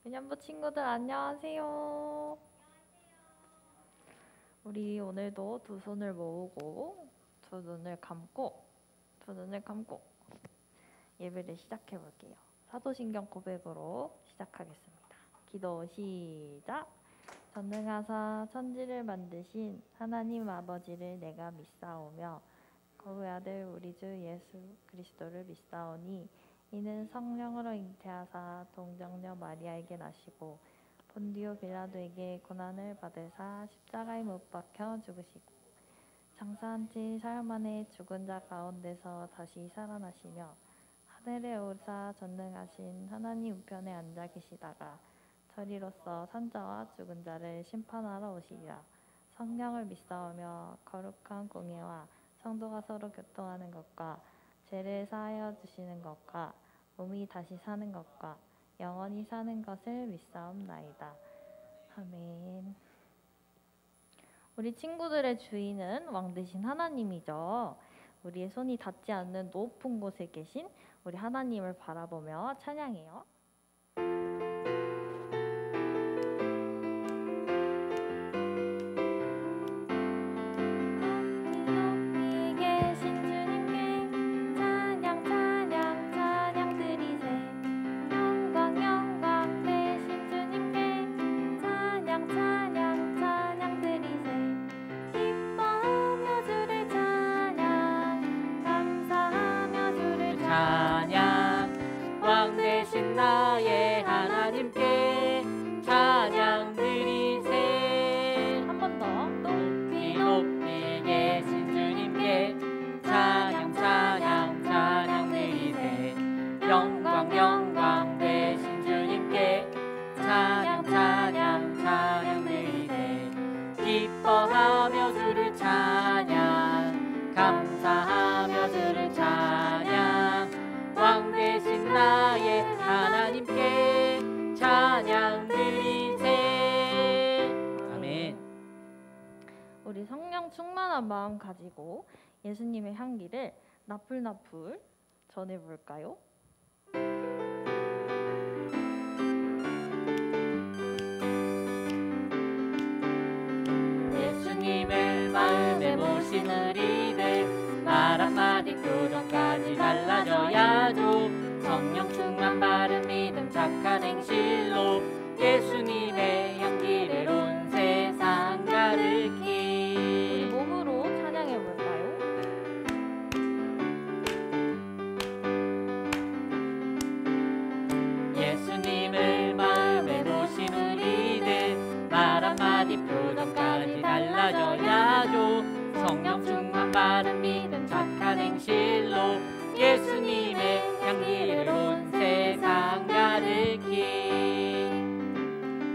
그냥부 친구들 안녕하세요. 우리 오늘도 두 손을 모으고 두 눈을 감고 예배를 시작해 볼게요. 사도신경 고백으로 시작하겠습니다. 기도 시작. 전능하사 천지를 만드신 하나님 아버지를 내가 믿사오며 그의 아들 우리 주 예수 그리스도를 믿사오니 이는 성령으로 잉태하사 동정녀 마리아에게 나시고 본디오 빌라도에게 고난을 받으사 십자가에 못 박혀 죽으시고 장사한 지 사흘 만에 죽은 자 가운데서 다시 살아나시며 하늘에 오르사 전능하신 하나님 우편에 앉아 계시다가 저리로서 산자와 죽은 자를 심판하러 오시리라. 성령을 믿사오며 거룩한 공예와 성도가 서로 교통하는 것과 죄를 사하여 주시는 것과 몸이 다시 사는 것과 영원히 사는 것을 믿사옵나이다. 아멘. 우리 친구들의 주인은 왕 대신 하나님이죠. 우리의 손이 닿지 않는 높은 곳에 계신 우리 하나님을 바라보며 찬양해요. 나의 하나님께 찬양 드리세. 한 번 더. 높이 높이 계신 주님께 찬양 찬양 찬양 드리세. 영광 영광 되신 주님께 찬양 찬양 찬양 드리세. 기뻐하며 주를 찬양 감사하며 주를 찬양 왕 되신 나의 하나님께 찬양 드리세. 아멘. 우리 성령 충만한 마음 가지고 예수님의 향기를 나풀나풀 전해볼까요? 예수님을 마음에 모신 우리들 말 한마디 표정까지 달라져야죠. 성령 충만 바른 믿음 착한 행실로 예수님의 향기를 온 세상 가르키. 우리 몸으로 찬양해볼까요? 예수님을 마음에 모신 우리들 말 한마디 표정까지 달라져야죠. 성령 충만 바른 믿음 착한 행실로 예수님의 향기를 온 세상 가르키.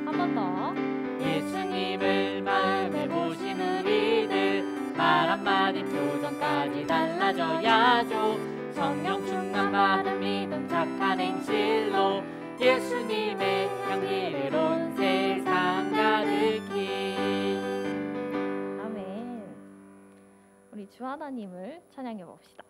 한 번 더. 예수님을 마음에 모신 우리들 말 한마디 표정까지 달라져야죠. 성령 충만 바른 믿음 착한 행실로 예수님의 향기를 온 세상 가르키. 아멘. 우리 주 하나님을 찬양해 봅시다.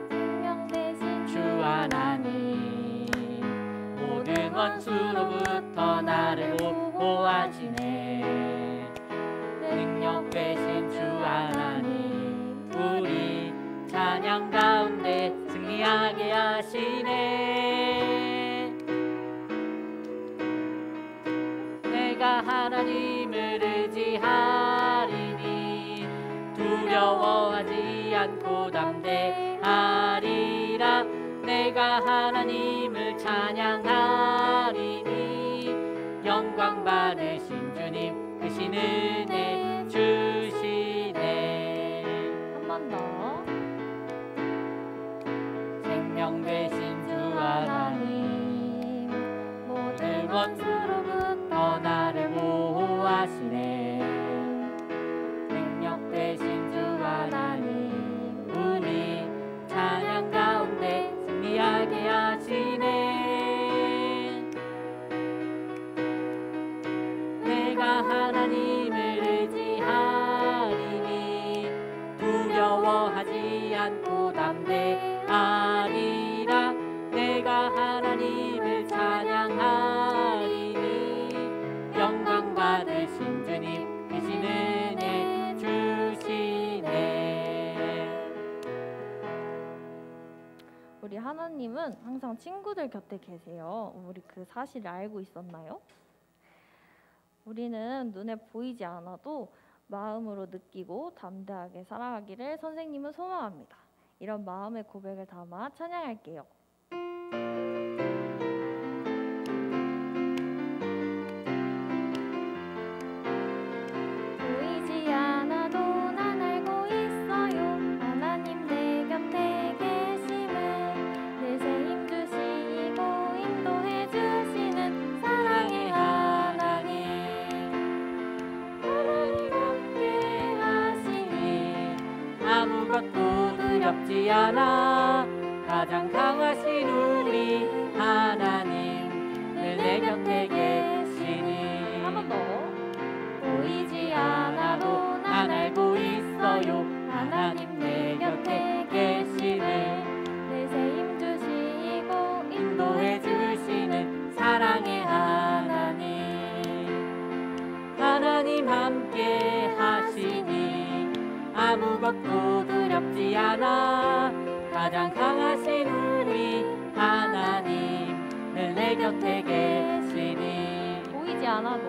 생명 대신 주 하나님 모든 원수로부터 나를 보호하시네. 능력 되신 주 하나님 우리 찬양 가운데 승리하게 하시네. 내가 하나님을 의지하리니 두려워하지 않고 담대하리라. 내가 하나님을 찬양하리니 영광 받으신 주님 크신 은혜 주시네. 한 번 더. 생명 되신 주 하나님 모든 원수로부터 나를 보호하시네. 능력 되신 주 하나님 우리 찬양 가운데 승리하게 하시네. 내가 내가 하나님을 의지하리니 두려워하지 않고 담대하리라. 내가 하나님을 찬양하리니 영광 받으신 주님 크신 은혜 주시네. 우리 하나님은 항상 친구들 곁에 계세요. 우리 그 사실을 알고 있었나요? 우리는 눈에 보이지 않아도 마음으로 느끼고 담대하게 살아가기를 선생님은 소망합니다. 이런 마음의 고백을 담아 찬양할게요. 보이지 않아도 난 알고 있어요. 하나님 내 곁에 계심을 늘 새 힘 주시고 인도해 주시는 사랑의 하나님. 하나님 함께 하시니 아무것도 두렵지 않아. 가장 강하신 우리 하나님 늘 내 곁에 계시니 한 번 더. 보이지 않아도 난 알고 있어요. 하나님 내 곁에 계시는 늘 새 힘 주시고 인도해 주시는 사랑의 하나님. 하나님 함께 하시니 아무것도 두렵지 않아. 가장 강하신 우리 하나님 늘 내 곁에 계시니 보이지 않아도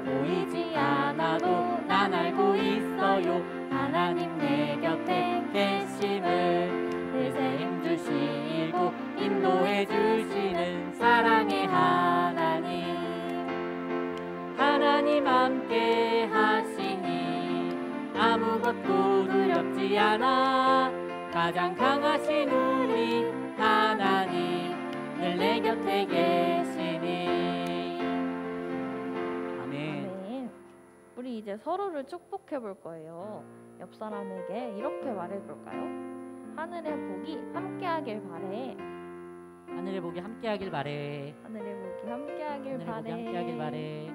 보이지 않아도 난 알고 있어요. 하나님 내 곁에 계심을 늘 새 힘 주시고 인도해 주시는 사랑의 하나님. 하나님 함께 하시니 아무것도 두렵지 않아. 가장 강하신 우리 하나님 늘 내 곁에 계시니. 아멘. 아멘. 우리 이제 서로를 축복해 볼 거예요. 옆 사람에게 이렇게 말해 볼까요? 하늘의 복이 함께하길 바래. 하늘의 복이 함께하길 바래. 하늘의 복이 함께하길 하늘의 복이 바래. 함께하길 바래.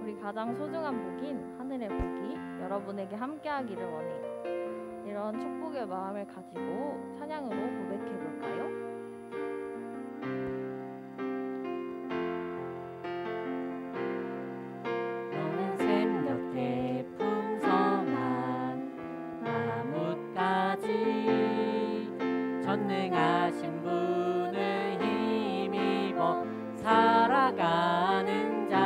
우리 가장 소중한 복인 하늘의 복이 여러분에게 함께하기를 원해요. 이런 축복의 마음을 가지고 찬양으로 고백해 볼까요? 너는 샘 곁에 풍성한 나뭇가지 전능하신 분을 힘입어 살아가는 자.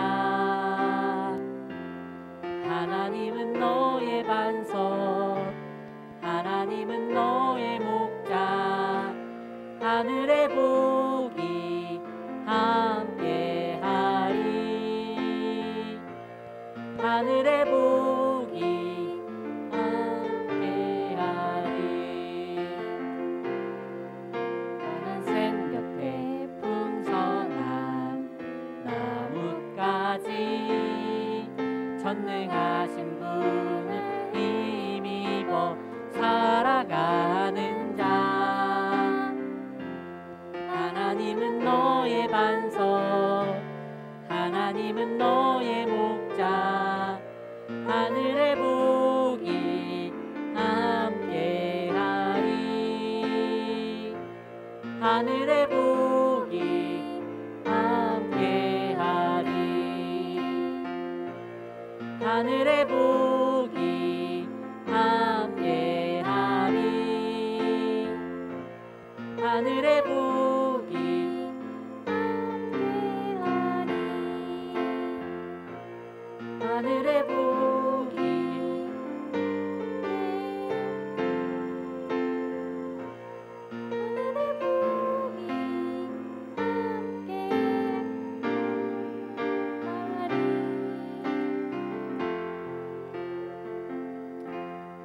하나님은 너의 반석, 하나님은 너의 목자. 하늘의 복이 함께하리. 하늘의 복이 함께하리. 너는 샘 곁에 풍성한 나뭇가지 전능하신 분을 힘입어 살아가는 자. 하나님은 너의 반석, 하나님은 너의 목자. 하늘의 복이 함께하리. 하늘의 복이 함께하리. 하늘의 복이 함께하리. 하늘의 복이 함께하리. 하늘의 복이 하늘의 복이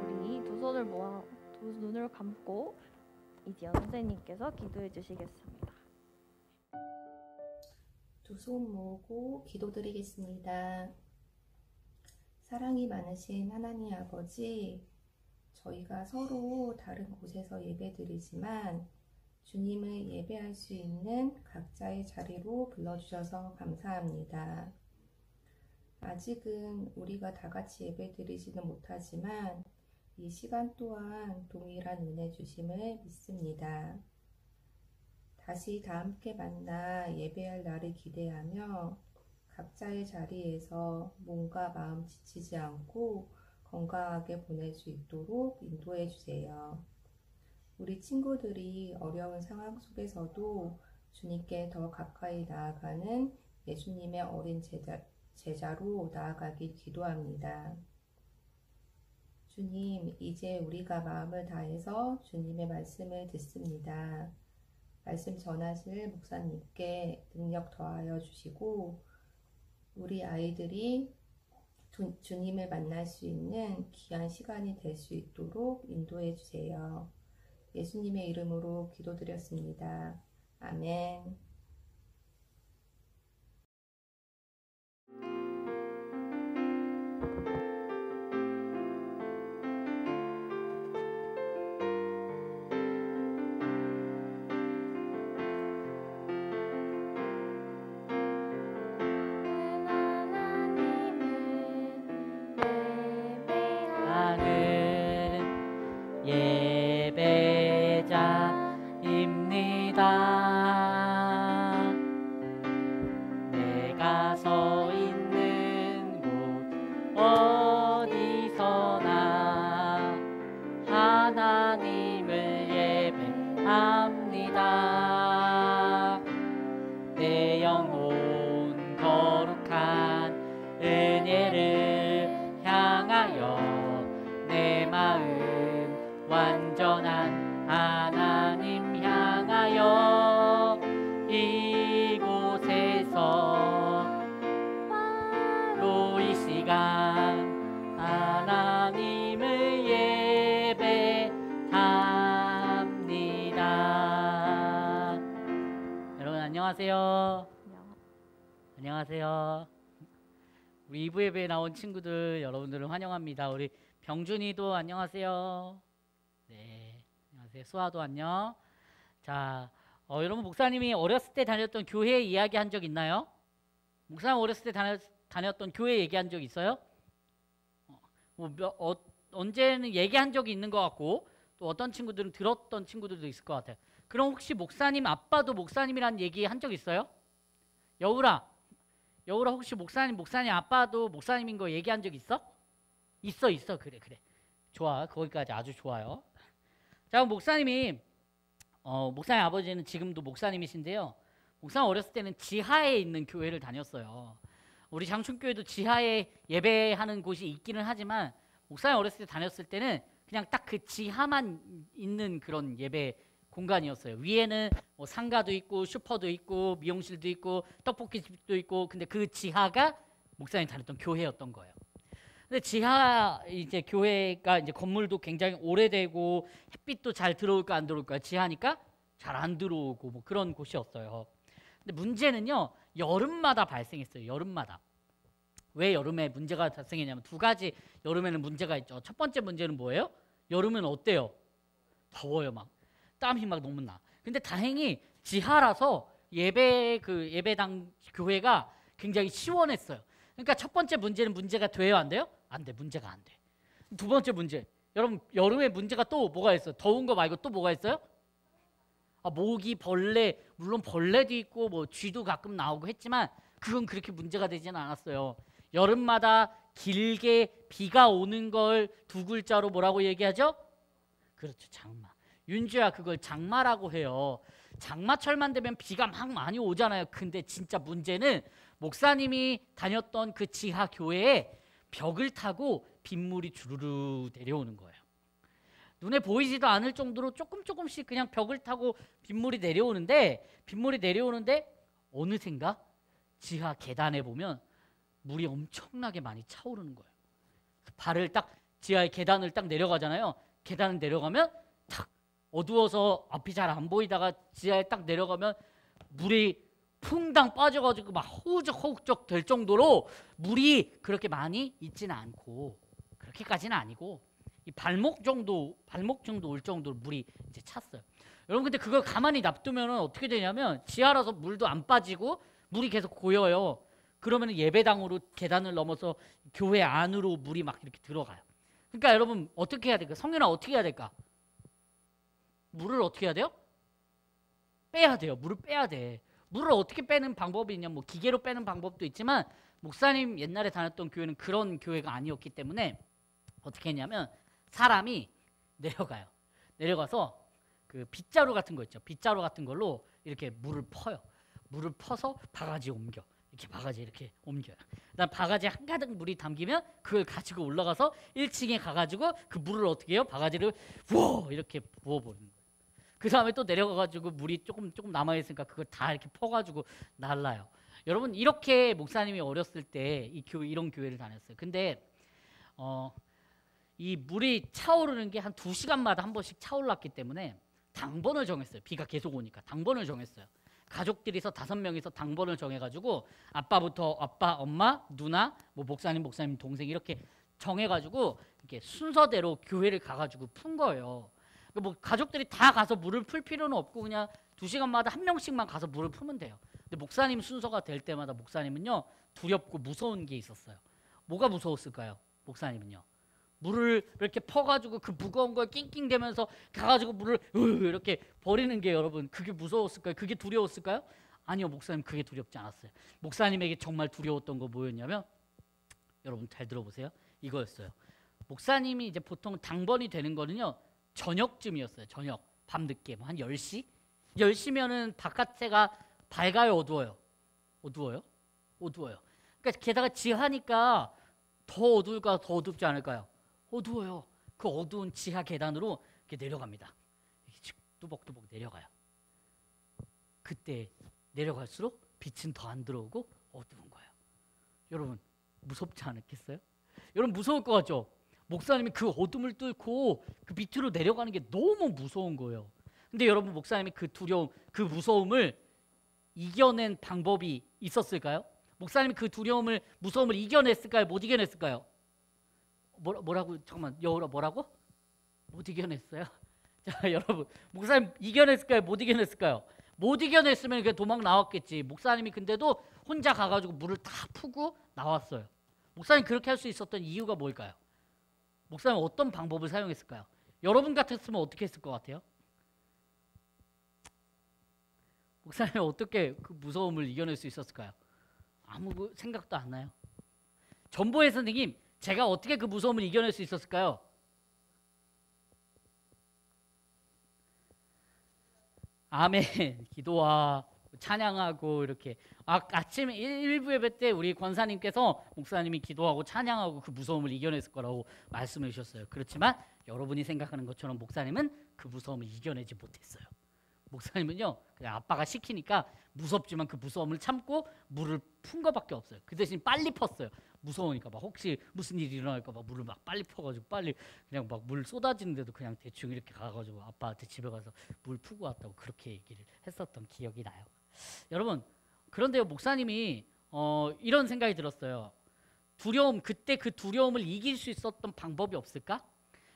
우리 두 손을 모아 두 눈을 감고 이지연 선생님께서 기도해 주시겠습니다. 두 손 모으고 기도드리겠습니다. 사랑이 많으신 하나님 아버지, 저희가 서로 다른 곳에서 예배드리지만 주님을 예배할 수 있는 각자의 자리로 불러주셔서 감사합니다. 아직은 우리가 다 같이 예배드리지는 못하지만 이 시간 또한 동일한 은혜 주심을 믿습니다. 다시 다 함께 만나 예배할 날을 기대하며 각자의 자리에서 몸과 마음 지치지 않고 건강하게 보낼 수 있도록 인도해 주세요. 우리 친구들이 어려운 상황 속에서도 주님께 더 가까이 나아가는 예수님의 어린 제자로 나아가길 기도합니다. 주님, 이제 우리가 마음을 다해서 주님의 말씀을 듣습니다. 말씀 전하실 목사님께 능력 더하여 주시고 우리 아이들이 주님을 만날 수 있는 귀한 시간이 될 수 있도록 인도해 주세요. 예수님의 이름으로 기도드렸습니다. 아멘. 예배자입니다. 내가 서 있는 곳 어디서나 하나님을 예배합니다. 내 영혼 거룩한 은혜를 향하여 내 마음 완전한 하나님 향하여 이곳에서 바로 이 시간 하나님을 예배합니다. 여러분 안녕하세요. 안녕하세요. 우리 2부 예배에 나온 친구들 여러분들을 환영합니다. 우리 병준이도 안녕하세요. 네, 안녕하세요. 수아도 안녕. 자, 여러분 목사님이 어렸을 때 다녔던 교회 이야기 한 적 있나요? 목사님 어렸을 때 다녔던 교회 얘기한 적 있어요? 언제는 얘기한 적이 있는 것 같고 또 어떤 친구들은 들었던 친구들도 있을 것 같아요. 그럼 혹시 목사님 아빠도 목사님이란 얘기 한 적 있어요? 여울아 혹시 목사님 아빠도 목사님인 거 얘기한 적 있어? 있어. 그래. 좋아. 거기까지 아주 좋아요. 자, 목사님 아버지는 지금도 목사님이신데요. 목사님 어렸을 때는 지하에 있는 교회를 다녔어요. 우리 장춘교회도 지하에 예배하는 곳이 있기는 하지만 목사님 어렸을 때 다녔을 때는 그냥 딱 그 지하만 있는 그런 예배 공간이었어요. 위에는 뭐 상가도 있고 슈퍼도 있고 미용실도 있고 떡볶이집도 있고 근데 그 지하가 목사님 다녔던 교회였던 거예요. 근데 지하 이제 교회가 이제 건물도 굉장히 오래되고 햇빛도 잘 들어올까 안 들어올까 지하니까 잘 안 들어오고 뭐 그런 곳이었어요. 근데 문제는요 여름마다 발생했어요. 여름마다. 왜 여름에 문제가 발생했냐면 두 가지 여름에는 문제가 있죠. 첫 번째 문제는 뭐예요? 여름은 어때요? 더워요. 막 땀이 막 너무 나. 근데 다행히 지하라서 예배당 교회가 굉장히 시원했어요. 그러니까 첫 번째 문제는 문제가 돼요, 안 돼요? 안 돼. 문제가 안 돼. 두 번째 문제. 여러분 여름에 문제가 또 뭐가 있어요? 더운 거 말고 또 뭐가 있어요? 모기, 벌레, 물론 벌레도 있고 뭐 쥐도 가끔 나오고 했지만 그건 그렇게 문제가 되지는 않았어요. 여름마다 길게 비가 오는 걸 두 글자로 뭐라고 얘기하죠? 그렇죠, 장마. 윤주야, 그걸 장마라고 해요. 장마철만 되면 비가 막 많이 오잖아요. 근데 진짜 문제는 목사님이 다녔던 그 지하 교회에 벽을 타고 빗물이 주르르 내려오는 거예요. 눈에 보이지도 않을 정도로 조금씩 그냥 벽을 타고 빗물이 내려오는데 어느샌가 지하 계단에 보면 물이 엄청나게 많이 차오르는 거예요. 발을 딱 지하의 계단을 딱 내려가잖아요. 계단을 내려가면 탁 어두워서 앞이 잘 안 보이다가 지하에 딱 내려가면 물이 풍당 빠져가지고 막 허우적허우적 될 정도로 물이 그렇게 많이 있지는 않고 그렇게까지는 아니고 이 발목 정도 올 정도로 물이 이제 찼어요. 여러분 근데 그걸 가만히 놔두면 어떻게 되냐면 지하라서 물도 안 빠지고 물이 계속 고여요. 그러면 예배당으로 계단을 넘어서 교회 안으로 물이 막 이렇게 들어가요. 그러니까 여러분 어떻게 해야 될까? 성현아 어떻게 해야 될까? 물을 어떻게 해야 돼요? 빼야 돼요. 물을 빼야 돼. 물을 어떻게 빼는 방법이 있냐? 뭐 기계로 빼는 방법도 있지만 목사님 옛날에 다녔던 교회는 그런 교회가 아니었기 때문에 어떻게 했냐면 사람이 내려가요. 내려가서 그 빗자루 같은 거 있죠. 빗자루 같은 걸로 이렇게 물을 퍼요. 물을 퍼서 바가지에 옮겨. 이렇게 바가지에 이렇게 옮겨요. 그다음 바가지에 한가득 물이 담기면 그걸 가지고 올라가서 1층에 가가지고 그 물을 어떻게 해요? 바가지를 부어 이렇게 부어버리는 거예요. 그 다음에 또 내려가가지고 물이 조금 남아있으니까 그걸 다 이렇게 퍼가지고 날라요. 여러분 이렇게 목사님이 어렸을 때 이런 교회를 다녔어요. 근데 이 물이 차오르는 게 한 2시간마다 한 번씩 차올랐기 때문에 당번을 정했어요. 비가 계속 오니까 당번을 정했어요. 가족들이서 5명이서 당번을 정해가지고 아빠, 엄마, 누나, 뭐 목사님, 동생 이렇게 정해가지고 이렇게 순서대로 교회를 가가지고 푼 거예요. 뭐 가족들이 다 가서 물을 풀 필요는 없고 그냥 2시간마다 한 명씩만 가서 물을 풀면 돼요. 근데 목사님 순서가 될 때마다 목사님은요 두렵고 무서운 게 있었어요. 뭐가 무서웠을까요? 목사님은요 물을 이렇게 퍼가지고 그 무거운 걸 낑낑대면서 가가지고 물을 이렇게 버리는 게 여러분 그게 무서웠을까요? 그게 두려웠을까요? 아니요, 목사님 그게 두렵지 않았어요. 목사님에게 정말 두려웠던 거 뭐였냐면 여러분 잘 들어보세요. 이거였어요. 목사님이 이제 보통 당번이 되는 거는요 저녁쯤이었어요. 저녁 밤늦게 뭐 한 10시? 10시면은 바깥에가 밝아요, 어두워요? 어두워요? 어두워요. 그러니까 게다가 지하니까 더 어두울까 더 어둡지 않을까요? 어두워요. 그 어두운 지하 계단으로 이렇게 내려갑니다. 이렇게 뚜벅뚜벅 내려가요. 그때 내려갈수록 빛은 더 안 들어오고 어두운 거예요. 여러분 무섭지 않겠어요? 여러분 무서울 것 같죠? 목사님이 그 어둠을 뚫고 그 밑으로 내려가는 게 너무 무서운 거예요. 근데 여러분 목사님이 그 두려움, 그 무서움을 이겨낸 방법이 있었을까요? 목사님이 그 두려움을, 무서움을 이겨냈을까요? 못 이겨냈을까요? 뭐라고? 잠깐만, 여우라 뭐라고? 못 이겨냈어요? 자, 여러분, 목사님 이겨냈을까요? 못 이겨냈을까요? 못 이겨냈으면 그냥 도망 나왔겠지. 목사님이 근데도 혼자 가가지고 물을 다 푸고 나왔어요. 목사님 그렇게 할 수 있었던 이유가 뭘까요? 목사님 어떤 방법을 사용했을까요? 여러분 같았으면 어떻게 했을 것 같아요? 목사님 어떻게 그 무서움을 이겨낼 수 있었을까요? 아무 생각도 안 나요. 전보혜 선생님, 제가 어떻게 그 무서움을 이겨낼 수 있었을까요? 아멘. 기도와 찬양하고 이렇게 아침 1부 예배 때 우리 권사님께서 목사님이 기도하고 찬양하고 그 무서움을 이겨냈을 거라고 말씀해 주셨어요. 그렇지만 여러분이 생각하는 것처럼 목사님은 그 무서움을 이겨내지 못했어요. 목사님은요 그냥 아빠가 시키니까 무섭지만 그 무서움을 참고 물을 푼 거밖에 없어요. 그 대신 빨리 펐어요. 무서우니까 막 혹시 무슨 일이 일어날까 봐 물을 막 빨리 퍼가지고 빨리 그냥 막 물 쏟아지는데도 그냥 대충 이렇게 가가지고 아빠한테 집에 가서 물 푸고 왔다고 그렇게 얘기를 했었던 기억이 나요. 여러분 그런데요 목사님이 이런 생각이 들었어요. 두려움, 그때 그 두려움을 이길 수 있었던 방법이 없을까?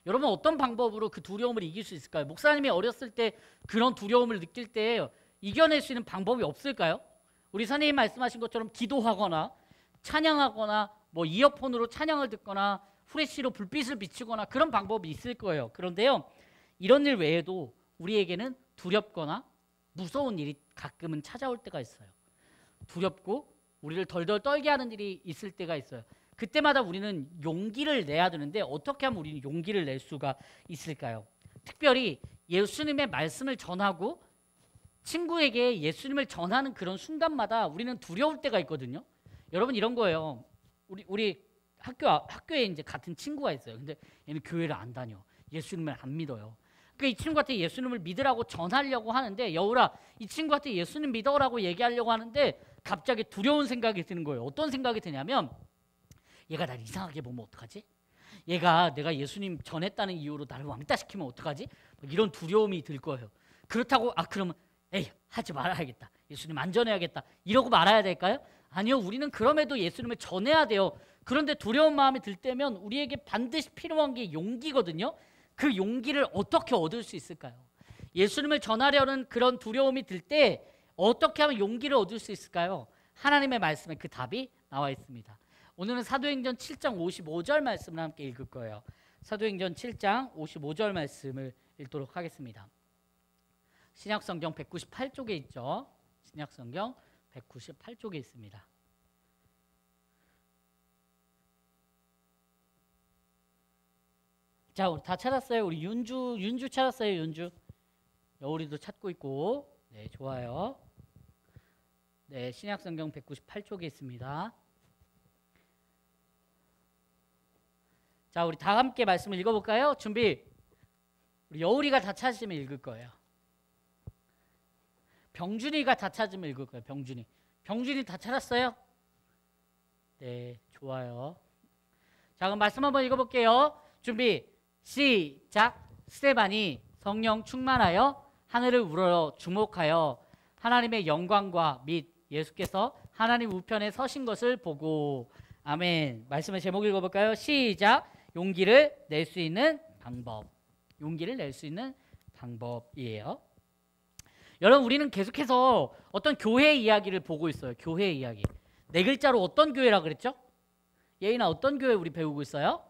여러분 어떤 방법으로 그 두려움을 이길 수 있을까요? 목사님이 어렸을 때 그런 두려움을 느낄 때 이겨낼 수 있는 방법이 없을까요? 우리 선생님 말씀하신 것처럼 기도하거나 찬양하거나 뭐 이어폰으로 찬양을 듣거나 후레쉬로 불빛을 비추거나 그런 방법이 있을 거예요. 그런데요 이런 일 외에도 우리에게는 두렵거나 무서운 일이 가끔은 찾아올 때가 있어요. 두렵고 우리를 덜덜 떨게 하는 일이 있을 때가 있어요. 그때마다 우리는 용기를 내야 되는데 어떻게 하면 우리는 용기를 낼 수가 있을까요? 특별히 예수님의 말씀을 전하고 친구에게 예수님을 전하는 그런 순간마다 우리는 두려울 때가 있거든요. 여러분 이런 거예요. 우리 학교에 이제 같은 친구가 있어요. 근데 얘는 교회를 안 다녀. 예수님을 안 믿어요. 이 친구한테 예수님을 믿으라고 전하려고 하는데 여우라 이 친구한테 예수님 믿어라고 얘기하려고 하는데 갑자기 두려운 생각이 드는 거예요. 어떤 생각이 드냐면 얘가 날 이상하게 보면 어떡하지? 얘가 내가 예수님 전했다는 이유로 나를 왕따시키면 어떡하지? 이런 두려움이 들 거예요. 그렇다고 그러면 에이 하지 말아야겠다. 예수님 안 전해야겠다. 이러고 말아야 될까요? 아니요. 우리는 그럼에도 예수님을 전해야 돼요. 그런데 두려운 마음이 들 때면 우리에게 반드시 필요한 게 용기거든요. 그 용기를 어떻게 얻을 수 있을까요? 예수님을 전하려는 그런 두려움이 들 때 어떻게 하면 용기를 얻을 수 있을까요? 하나님의 말씀에 그 답이 나와 있습니다. 오늘은 사도행전 7장 55절 말씀을 함께 읽을 거예요. 사도행전 7장 55절 말씀을 읽도록 하겠습니다. 신약성경 198쪽에 있죠. 신약성경 198쪽에 있습니다. 자, 우리 다 찾았어요? 우리 윤주 찾았어요? 윤주. 여우리도 찾고 있고. 네, 좋아요. 네, 신약성경 198쪽에 있습니다. 자, 우리 다 함께 말씀을 읽어볼까요? 준비. 우리 여우리가 다 찾으면 읽을 거예요. 병준이가 다 찾으면 읽을 거예요. 병준이 다 찾았어요? 네, 좋아요. 자, 그럼 말씀 한번 읽어볼게요. 준비. 시작. 스데반이 성령 충만하여 하늘을 우러러 주목하여 하나님의 영광과 및 예수께서 하나님 우편에 서신 것을 보고. 아멘. 말씀의 제목 읽어볼까요? 시작. 용기를 낼 수 있는 방법. 용기를 낼 수 있는 방법이에요. 여러분, 우리는 계속해서 어떤 교회 이야기를 보고 있어요. 교회 이야기. 네 글자로 어떤 교회라 그랬죠? 예인아, 어떤 교회 우리 배우고 있어요?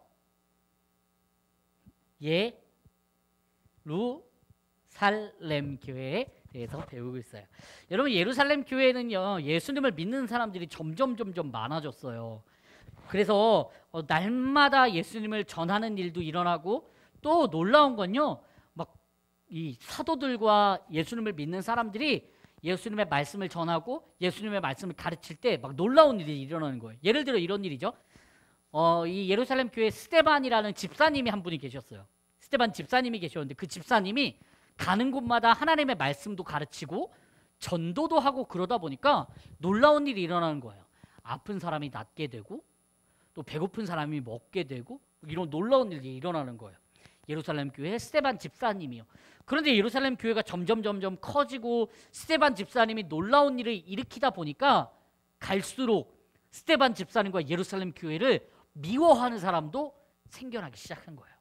예루살렘 교회에 대해서 배우고 있어요. 여러분, 예루살렘 교회는요, 예수님을 믿는 사람들이 점점 많아졌어요. 그래서 날마다 예수님을 전하는 일도 일어나고, 또 놀라운 건요, 막 이 사도들과 예수님을 믿는 사람들이 예수님의 말씀을 전하고 예수님의 말씀을 가르칠 때 막 놀라운 일이 일어나는 거예요. 예를 들어 이런 일이죠. 이 예루살렘 교회 스데반이라는 집사님이 한 분이 계셨어요. 스데반 집사님이 계셨는데, 그 집사님이 가는 곳마다 하나님의 말씀도 가르치고 전도도 하고 그러다 보니까 놀라운 일이 일어나는 거예요. 아픈 사람이 낫게 되고, 또 배고픈 사람이 먹게 되고, 이런 놀라운 일이 일어나는 거예요. 예루살렘 교회 스데반 집사님이요. 그런데 예루살렘 교회가 점점 커지고 스데반 집사님이 놀라운 일을 일으키다 보니까 갈수록 스데반 집사님과 예루살렘 교회를 미워하는 사람도 생겨나기 시작한 거예요.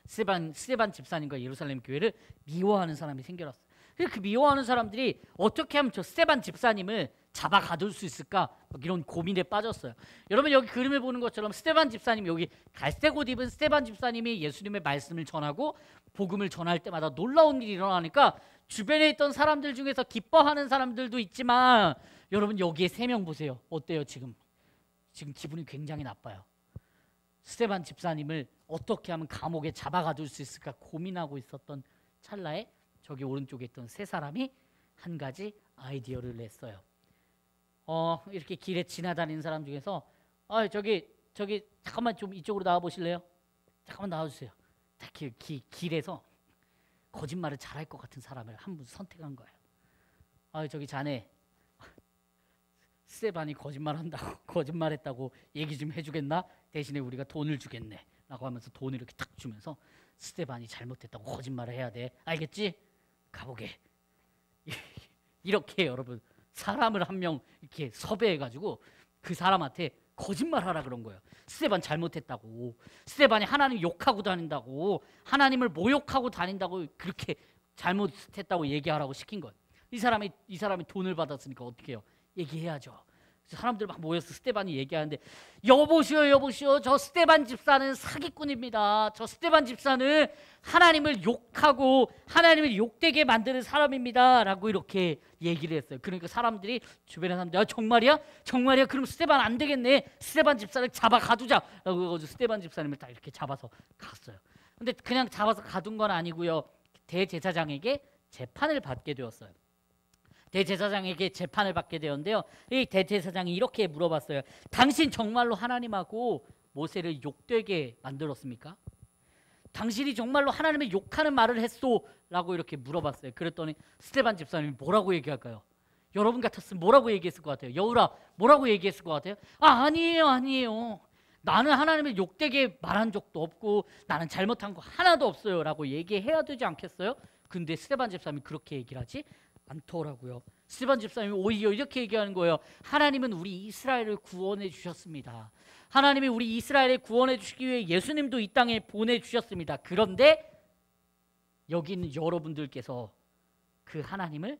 스데반 집사님과 예루살렘 교회를 미워하는 사람이 생겨났어요. 그 미워하는 사람들이 어떻게 하면 저 스데반 집사님을 잡아 가둘 수 있을까, 이런 고민에 빠졌어요. 여러분, 여기 그림을 보는 것처럼 스데반 집사님, 여기 갈색 옷 입은 스데반 집사님이 예수님의 말씀을 전하고 복음을 전할 때마다 놀라운 일이 일어나니까 주변에 있던 사람들 중에서 기뻐하는 사람들도 있지만, 여러분 여기에 3명 보세요. 어때요? 지금 기분이 굉장히 나빠요. 스데반 집사님을 어떻게 하면 감옥에 잡아 가둘 수 있을까 고민하고 있었던 찰나에 저기 오른쪽에 있던 3사람이 한 가지 아이디어를 냈어요. 이렇게 길에 지나다니는 사람 중에서 저기 잠깐만 좀 이쪽으로 나와 보실래요? 잠깐만 나와주세요. 딱 길에서 거짓말을 잘할 것 같은 사람을 한 분 선택한 거예요. 저기 자네, 스데반이 거짓말했다고 얘기 좀 해주겠나? 대신에 우리가 돈을 주겠네 라고 하면서 돈을 이렇게 탁 주면서, 스데반이 잘못했다고 거짓말을 해야 돼, 알겠지? 가보게. 이렇게 여러분, 사람을 한 명 이렇게 섭외해가지고 그 사람한테 거짓말하라 그런 거예요. 스데반 잘못했다고, 스데반이 하나님 욕하고 다닌다고, 하나님을 모욕하고 다닌다고, 그렇게 잘못했다고 얘기하라고 시킨 거예요. 이 사람이 돈을 받았으니까 어떻게 해요? 얘기해야죠. 사람들 막 모여서 스데반이 얘기하는데, 여보시오, 저 스데반 집사는 사기꾼입니다. 저 스데반 집사는 하나님을 욕하고 하나님을 욕되게 만드는 사람입니다 라고 이렇게 얘기를 했어요. 그러니까 사람들이, 주변의 사람들이, 정말이야? 그럼 스데반 안 되겠네. 스데반 집사를 잡아 가두자 라고 해가지고 스데반 집사님을 딱 이렇게 잡아서 갔어요. 근데 그냥 잡아서 가둔 건 아니고요, 대제사장에게 재판을 받게 되었어요. 대제사장에게 재판을 받게 되었는데요, 이 대제사장이 이렇게 물어봤어요. 당신 정말로 하나님하고 모세를 욕되게 만들었습니까? 당신이 정말로 하나님을 욕하는 말을 했소? 라고 이렇게 물어봤어요. 그랬더니 스데반 집사님이 뭐라고 얘기할까요? 여러분 같았으면 뭐라고 얘기했을 것 같아요? 여우라, 뭐라고 얘기했을 것 같아요? 아니에요. 나는 하나님을 욕되게 말한 적도 없고 나는 잘못한 거 하나도 없어요 라고 얘기해야 되지 않겠어요? 근데 스데반 집사님이 그렇게 얘기를 하지 않더라고요. 스데반 집사님이 오히려 이렇게 얘기하는 거예요. 하나님은 우리 이스라엘을 구원해 주셨습니다. 하나님이 우리 이스라엘을 구원해 주시기 위해 예수님도 이 땅에 보내주셨습니다. 그런데 여기 있는 여러분들께서 그 하나님을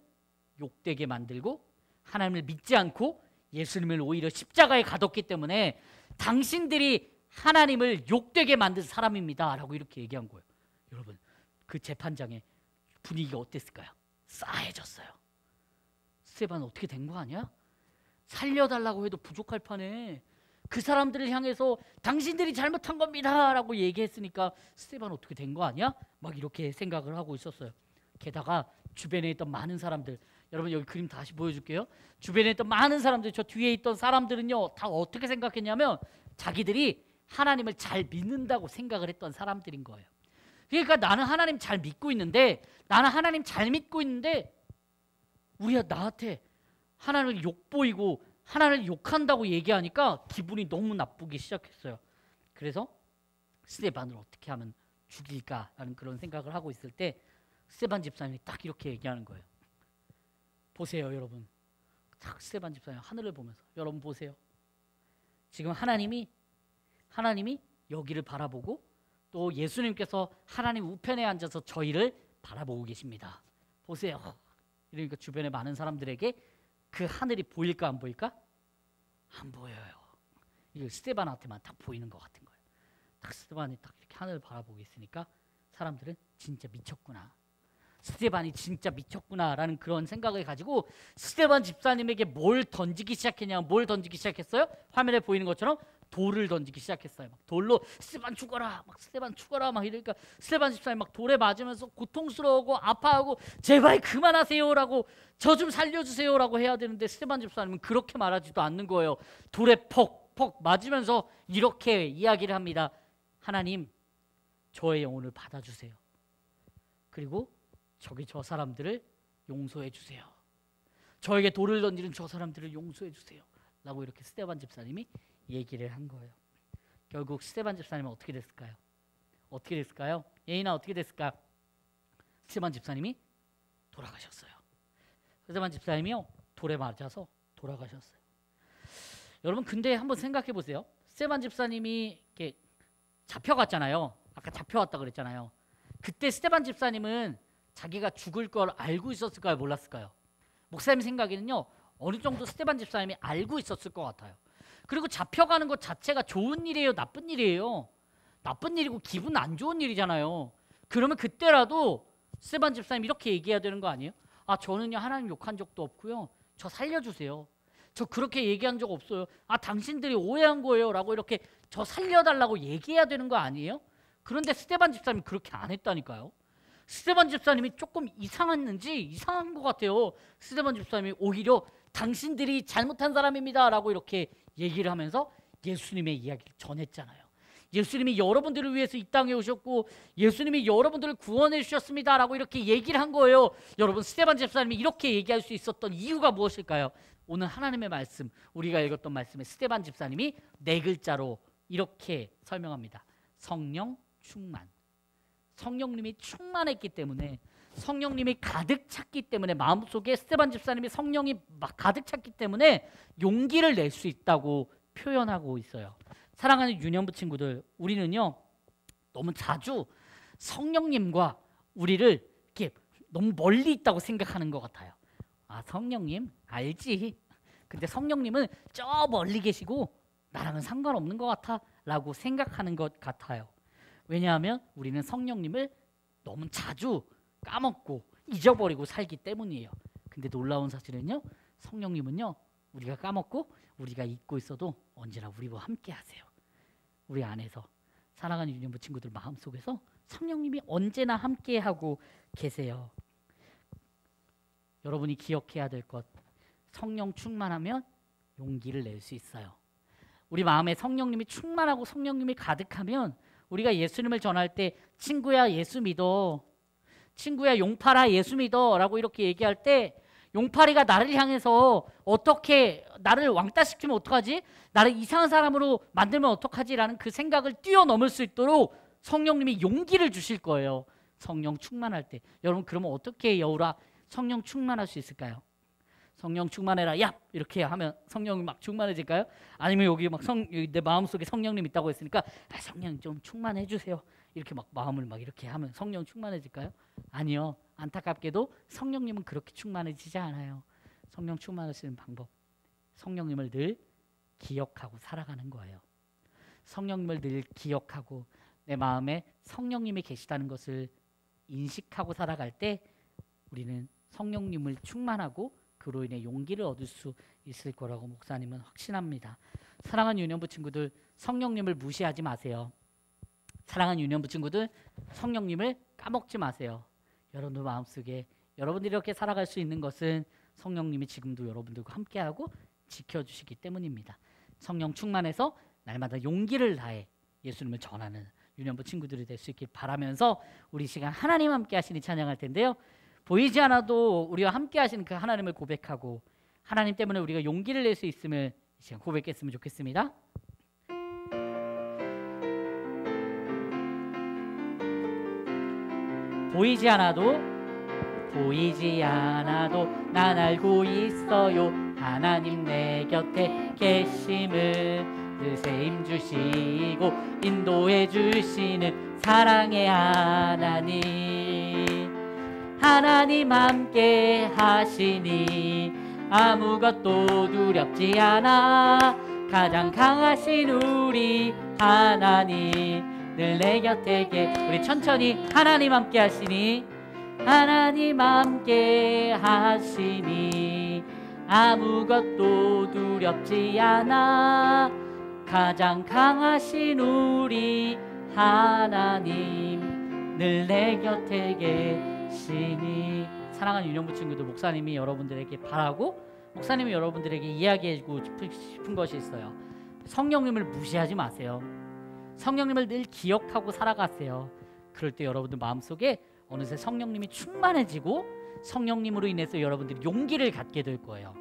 욕되게 만들고 하나님을 믿지 않고 예수님을 오히려 십자가에 가뒀기 때문에 당신들이 하나님을 욕되게 만든 사람입니다 라고 이렇게 얘기한 거예요. 여러분, 그 재판장의 분위기가 어땠을까요? 싸해졌어요. 스데반 어떻게 된 거 아니야? 살려달라고 해도 부족할 판에 그 사람들을 향해서 당신들이 잘못한 겁니다 라고 얘기했으니까 스데반 어떻게 된 거 아니야? 막 이렇게 생각을 하고 있었어요. 게다가 주변에 있던 많은 사람들, 여러분 여기 그림 다시 보여줄게요. 주변에 있던 많은 사람들, 저 뒤에 있던 사람들은요 다 어떻게 생각했냐면 자기들이 하나님을 잘 믿는다고 생각을 했던 사람들인 거예요. 그러니까 나는 하나님 잘 믿고 있는데, 나는 하나님 잘 믿고 있는데 우리가 나한테 하나님을 욕보이고 하나님을 욕한다고 얘기하니까 기분이 너무 나쁘기 시작했어요. 그래서 스데반을 어떻게 하면 죽일까라는 그런 생각을 하고 있을 때 스데반 집사님이 딱 이렇게 얘기하는 거예요. 보세요 여러분. 딱 스데반 집사님 하늘을 보면서, 여러분 보세요. 지금 하나님이 여기를 바라보고 또 예수님께서 하나님 우편에 앉아서 저희를 바라보고 계십니다. 보세요. 이러니까 주변에 많은 사람들에게 그 하늘이 보일까 안 보일까? 안 보여요. 이거 스데반한테만 딱 보이는 것 같은 거예요. 딱 스데반이 딱 이렇게 하늘을 바라보고 있으니까 사람들은 진짜 미쳤구나, 스데반이 진짜 미쳤구나라는 그런 생각을 가지고 스데반 집사님에게 뭘 던지기 시작했냐면, 뭘 던지기 시작했어요? 화면에 보이는 것처럼 돌을 던지기 시작했어요. 막 돌로 스데반 죽어라, 막 스데반 죽어라, 막 이러니까 스데반 집사님 막 돌에 맞으면서 고통스러워하고 아파하고 제발 그만하세요라고, 저 좀 살려주세요라고 해야 되는데 스데반 집사님은 그렇게 말하지도 않는 거예요. 돌에 퍽퍽 맞으면서 이렇게 이야기를 합니다. 하나님, 저의 영혼을 받아주세요. 그리고 저 사람들을 용서해 주세요. 저에게 돌을 던지는 저 사람들을 용서해 주세요 라고 이렇게 스데반 집사님이 얘기를 한 거예요. 결국 스데반 집사님은 어떻게 됐을까요? 어떻게 됐을까요? 예인아, 어떻게 됐을까? 스데반 집사님이 돌아가셨어요. 스데반 집사님이요 돌에 맞아서 돌아가셨어요. 여러분 근데 한번 생각해 보세요. 스데반 집사님이 이렇게 잡혀갔잖아요. 아까 잡혀왔다 그랬잖아요. 그때 스데반 집사님은 자기가 죽을 걸 알고 있었을까요? 몰랐을까요? 목사님 생각에는요 어느 정도 스데반 집사님이 알고 있었을 것 같아요. 그리고 잡혀가는 것 자체가 좋은 일이에요? 나쁜 일이에요? 나쁜 일이고 기분 안 좋은 일이잖아요. 그러면 그때라도 스데반 집사님 이렇게 얘기해야 되는 거 아니에요? 아, 저는요 하나님 욕한 적도 없고요, 저 살려주세요, 저 그렇게 얘기한 적 없어요, 아 당신들이 오해한 거예요 라고 이렇게 저 살려달라고 얘기해야 되는 거 아니에요? 그런데 스데반 집사님이 그렇게 안 했다니까요. 스데반 집사님이 조금 이상한 것 같아요. 스데반 집사님이 오히려 당신들이 잘못한 사람입니다 라고 이렇게 얘기를 하면서 예수님의 이야기를 전했잖아요. 예수님이 여러분들을 위해서 이 땅에 오셨고 예수님이 여러분들을 구원해 주셨습니다 라고 이렇게 얘기를 한 거예요. 여러분 스데반 집사님이 이렇게 얘기할 수 있었던 이유가 무엇일까요? 오늘 하나님의 말씀, 우리가 읽었던 말씀에 스데반 집사님이 4글자로 이렇게 설명합니다. 성령 충만. 성령님이 충만했기 때문에, 성령님이 가득 찼기 때문에, 마음속에 스데반 집사님이 성령이 막 가득 찼기 때문에 용기를 낼 수 있다고 표현하고 있어요. 사랑하는 유년부 친구들, 우리는요 너무 자주 성령님과 우리를 이렇게 너무 멀리 있다고 생각하는 것 같아요. 아, 성령님 알지, 근데 성령님은 저 멀리 계시고 나랑은 상관없는 것 같아 라고 생각하는 것 같아요. 왜냐하면 우리는 성령님을 너무 자주 까먹고 잊어버리고 살기 때문이에요. 근데 놀라운 사실은요, 성령님은요 우리가 까먹고 우리가 잊고 있어도 언제나 우리와 함께 하세요. 우리 안에서, 사랑하는 유년부 친구들 마음속에서 성령님이 언제나 함께 하고 계세요. 여러분이 기억해야 될 것, 성령 충만하면 용기를 낼 수 있어요. 우리 마음에 성령님이 충만하고 성령님이 가득하면 우리가 예수님을 전할 때 친구야 예수 믿어, 친구야 용팔아 예수 믿어 라고 이렇게 얘기할 때 용팔이가 나를 향해서 어떻게 나를 왕따시키면 어떡하지? 나를 이상한 사람으로 만들면 어떡하지? 라는 그 생각을 뛰어넘을 수 있도록 성령님이 용기를 주실 거예요. 성령 충만할 때. 여러분 그러면 어떻게 여우라 성령 충만할 수 있을까요? 성령 충만해라 야 이렇게 하면 성령이 막 충만해질까요? 아니면 여기 막 내 마음속에 성령님 있다고 했으니까 아, 성령 좀 충만해 주세요 이렇게 막 마음을 막 이렇게 하면 성령 충만해질까요? 아니요. 안타깝게도 성령님은 그렇게 충만해지지 않아요. 성령 충만할 수 있는 방법, 성령님을 늘 기억하고 살아가는 거예요. 성령님을 늘 기억하고 내 마음에 성령님이 계시다는 것을 인식하고 살아갈 때 우리는 성령님을 충만하고 그로 인해 용기를 얻을 수 있을 거라고 목사님은 확신합니다. 사랑하는 유년부 친구들, 성령님을 무시하지 마세요. 사랑하는 유년부 친구들, 성령님을 까먹지 마세요. 여러분들 마음속에 여러분들이 이렇게 살아갈 수 있는 것은 성령님이 지금도 여러분들과 함께하고 지켜주시기 때문입니다. 성령 충만해서 날마다 용기를 다해 예수님을 전하는 유년부 친구들이 될 수 있길 바라면서 우리 시간 하나님 함께 하시니 찬양할 텐데요. 보이지 않아도 우리와 함께 하시는 그 하나님을 고백하고 하나님 때문에 우리가 용기를 낼 수 있음을 이 시간 고백했으면 좋겠습니다. 보이지 않아도 난 알고 있어요. 하나님 내 곁에 계심을 늘 세임 주시고 인도해 주시는 사랑의 하나님 함께 하시니 아무것도 두렵지 않아. 가장 강하신 우리 하나님 늘 내 곁에 우리 천천히 하나님 함께 하시니 아무것도 두렵지 않아. 가장 강하신 우리 하나님 늘 내 곁에 계시니. 사랑하는 유년부 친구들, 목사님이 여러분들에게 바라고 목사님이 여러분들에게 이야기해주고 싶은 것이 있어요. 성령님을 무시하지 마세요. 성령님을 늘 기억하고 살아가세요. 그럴 때 여러분들 마음속에 어느새 성령님이 충만해지고 성령님으로 인해서 여러분들이 용기를 갖게 될 거예요.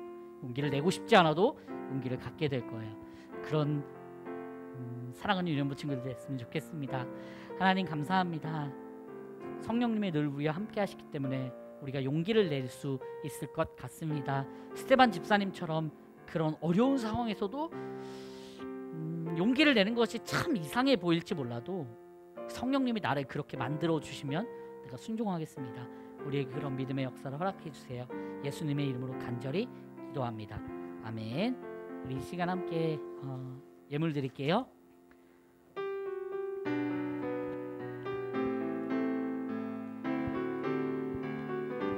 용기를 내고 싶지 않아도 용기를 갖게 될 거예요. 그런 사랑하는 유년부 친구들 됐으면 좋겠습니다. 하나님 감사합니다. 성령님이 늘 우리와 함께 하시기 때문에 우리가 용기를 낼 수 있을 것 같습니다. 스테반 집사님처럼 그런 어려운 상황에서도 용기를 내는 것이 참 이상해 보일지 몰라도 성령님이 나를 그렇게 만들어 주시면 내가 순종하겠습니다. 우리에게 그런 믿음의 역사를 허락해 주세요. 예수님의 이름으로 간절히 기도합니다. 아멘. 우리 이 시간 함께 예물 드릴게요.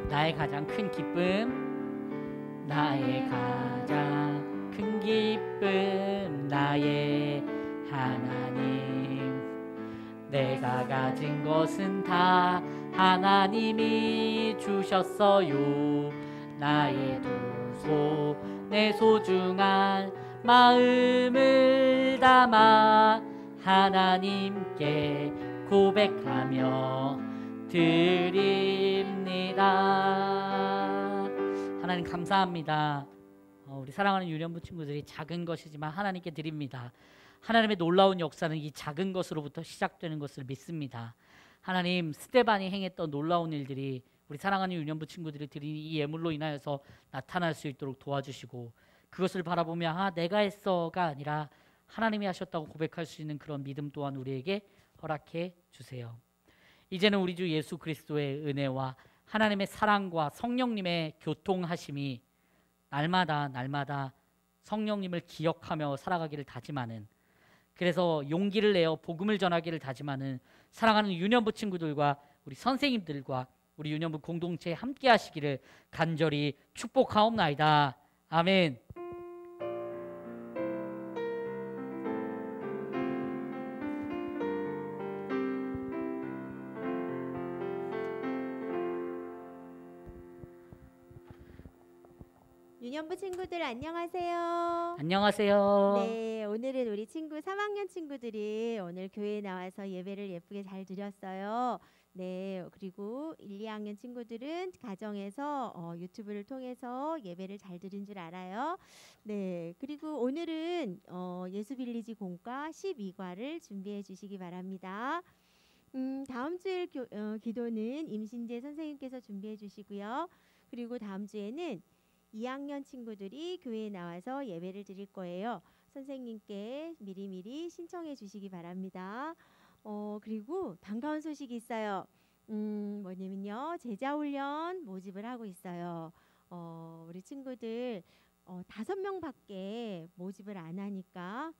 나의 가장 큰 기쁨, 나의 가장 큰 기쁨, 나의 하나님. 내가 가진 것은 다 하나님이 주셨어요. 나의 두 손에 소중한 마음을 담아 하나님께 고백하며 드립니다. 하나님 감사합니다. 우리 사랑하는 유년부 친구들이 작은 것이지만 하나님께 드립니다. 하나님의 놀라운 역사는 이 작은 것으로부터 시작되는 것을 믿습니다. 하나님, 스데반이 행했던 놀라운 일들이 우리 사랑하는 유년부 친구들이 드린 이 예물로 인하여서 나타날 수 있도록 도와주시고, 그것을 바라보며 내가 했어가 아니라 하나님이 하셨다고 고백할 수 있는 그런 믿음 또한 우리에게 허락해 주세요. 이제는 우리 주 예수 그리스도의 은혜와 하나님의 사랑과 성령님의 교통하심이 날마다 성령님을 기억하며 살아가기를 다짐하는, 그래서 용기를 내어 복음을 전하기를 다짐하는 사랑하는 유년부 친구들과 우리 선생님들과 우리 유년부 공동체에 함께 하시기를 간절히 축복하옵나이다. 아멘. 유년부 친구들 안녕하세요. 안녕하세요. 네, 오늘은 우리 친구 3학년 친구들이 오늘 교회에 나와서 예배를 예쁘게 잘 드렸어요. 네, 그리고 1, 2학년 친구들은 가정에서 유튜브를 통해서 예배를 잘 드린 줄 알아요. 네, 그리고 오늘은 예수빌리지 공과 12과를 준비해 주시기 바랍니다. 다음 주일 기도는 임신재 선생님께서 준비해 주시고요. 그리고 다음 주에는 2학년 친구들이 교회에 나와서 예배를 드릴 거예요. 선생님께 미리미리 신청해 주시기 바랍니다. 그리고 반가운 소식이 있어요. 뭐냐면요, 제자훈련 모집을 하고 있어요. 우리 친구들 5명밖에 모집을 안 하니까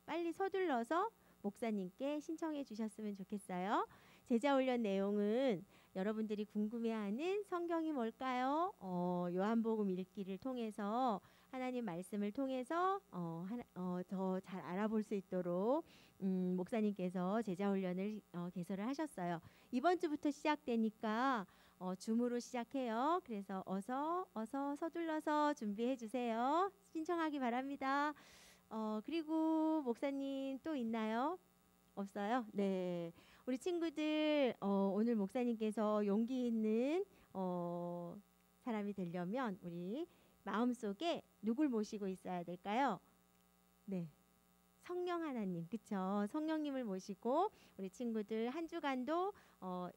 빨리 서둘러서 목사님께 신청해 주셨으면 좋겠어요. 제자훈련 내용은 여러분들이 궁금해하는 성경이 뭘까요? 요한복음 읽기를 통해서 하나님 말씀을 통해서 더 잘 알아볼 수 있도록 목사님께서 제자훈련을 개설을 하셨어요. 이번 주부터 시작되니까 줌으로 시작해요. 그래서 어서 서둘러서 준비해 주세요. 신청하기 바랍니다. 그리고 목사님 또 있나요? 없어요? 네. 우리 친구들 오늘 목사님께서 용기 있는 사람이 되려면 우리 마음속에 누굴 모시고 있어야 될까요? 네. 성령 하나님, 그쵸? 성령님을 모시고 우리 친구들 한 주간도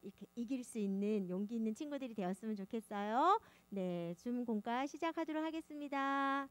이렇게 이길 수 있는 용기 있는 친구들이 되었으면 좋겠어요. 네, 줌 공과 시작하도록 하겠습니다.